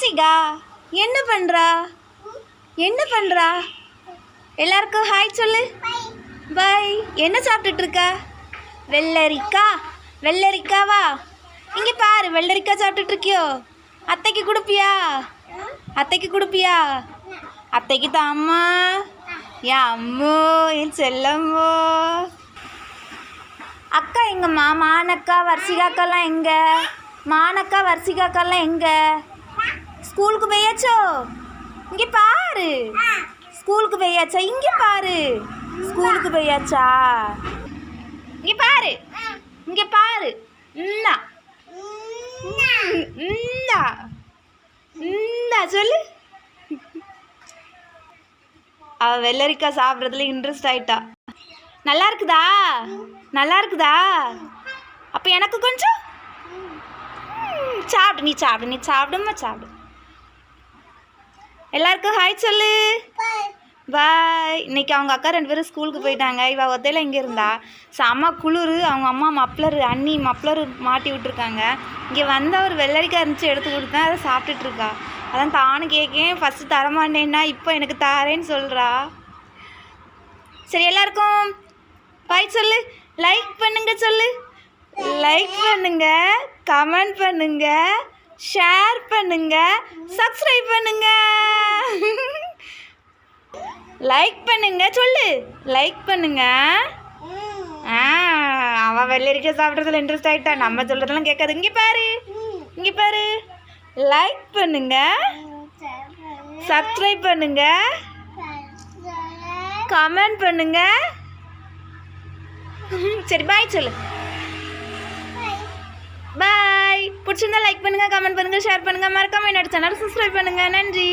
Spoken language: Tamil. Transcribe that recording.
வர்ஷிகா என்ன பண்ணுறா என்ன பண்ணுறா? எல்லாருக்கும் ஹாய் சொல்லு. பாய். என்ன சாப்பிட்டுட்ருக்க? வெள்ளரிக்காய். வெள்ளரிக்காவா? இங்கே பாரு, வெள்ளரிக்காய் சாப்பிட்டுட்ருக்கியோ? அத்தைக்கு கொடுப்பியா? அத்தைக்கு கொடுப்பியா? அத்தைக்கு தாம்மா. என் அம்மோ, என் செல்லம்மோ. அக்கா எங்கம்மா? மானக்கா வர்ஷிகாக்கெல்லாம் எங்கே? மானக்கா வர்ஷிகாக்கெல்லாம் எங்கே? ஸ்கூலுக்கு போயாச்சோ? இங்கே பாரு. ஸ்கூலுக்கு போயாச்சா? இங்கே பாரு. ஸ்கூலுக்கு போயாச்சா? இங்கே பாரு. இங்கே பாரு. இந்தா இந்தா இந்தா சொல்லு. அவள் வெள்ளரிக்காய் சாப்பிட்றதுல இன்ட்ரெஸ்ட் ஆயிட்டா. நல்லா இருக்குதா? நல்லா இருக்குதா? அப்போ எனக்கு கொஞ்சம் சாப்பிடு. நீ சாப்பிடு. நீ சாப்பிடுமா? சாப்பிடு. எல்லாருக்கும் ஹாய் சொல்லு. பாய். இன்னைக்கு அவங்க அக்கா 2 பேரும் ஸ்கூலுக்கு போயிட்டாங்க. இவள் ஒத்தையில் இங்கே இருந்தா. செம்ம குளிர். அவங்க அம்மா மப்ளர், அண்ணி மப்ளர் மாட்டி விட்ருக்காங்க. இங்கே வந்து அவர் வெள்ளரிக்காய் இருந்துச்சு, எடுத்து கொடுத்தேன். அதை சாப்பிட்டுட்ருக்கா. அதான் தானும் கேட்கேன். ஃபஸ்ட்டு தரமாட்டேன்னா இப்போ எனக்கு தாரேன்னு சொல்கிறா. சரி, எல்லாருக்கும் பாய் சொல்லு. லைக் பண்ணுங்க சொல்லு. லைக் பண்ணுங்க, கமெண்ட் பண்ணுங்க, ஷேர் பண்ணுங்க, சப்ஸ்கிரைப் பண்ணுங்க. லைக் பண்ணுங்க சொல்லு. லைக் பண்ணுங்க. அவன் வெள்ளரிக்காய் சாப்பிட்றதுல இன்ட்ரெஸ்ட் ஆகிட்டா. நம்ம சொல்கிறதெல்லாம் கேட்காது. இங்கே பாரு. இங்கே பாரு. லைக் பண்ணுங்க, சப்ஸ்கிரைப் பண்ணுங்க, கமெண்ட் பண்ணுங்க. சரி, பாய் சொல்லு. பாய். பிடிச்சிருந்தா லைக் பண்ணுங்க, கமெண்ட் பண்ணுங்க, ஷேர் பண்ணுங்க. மறக்காம என்னோட சேனல் சப்ஸ்கிரைப் பண்ணுங்க. நன்றி.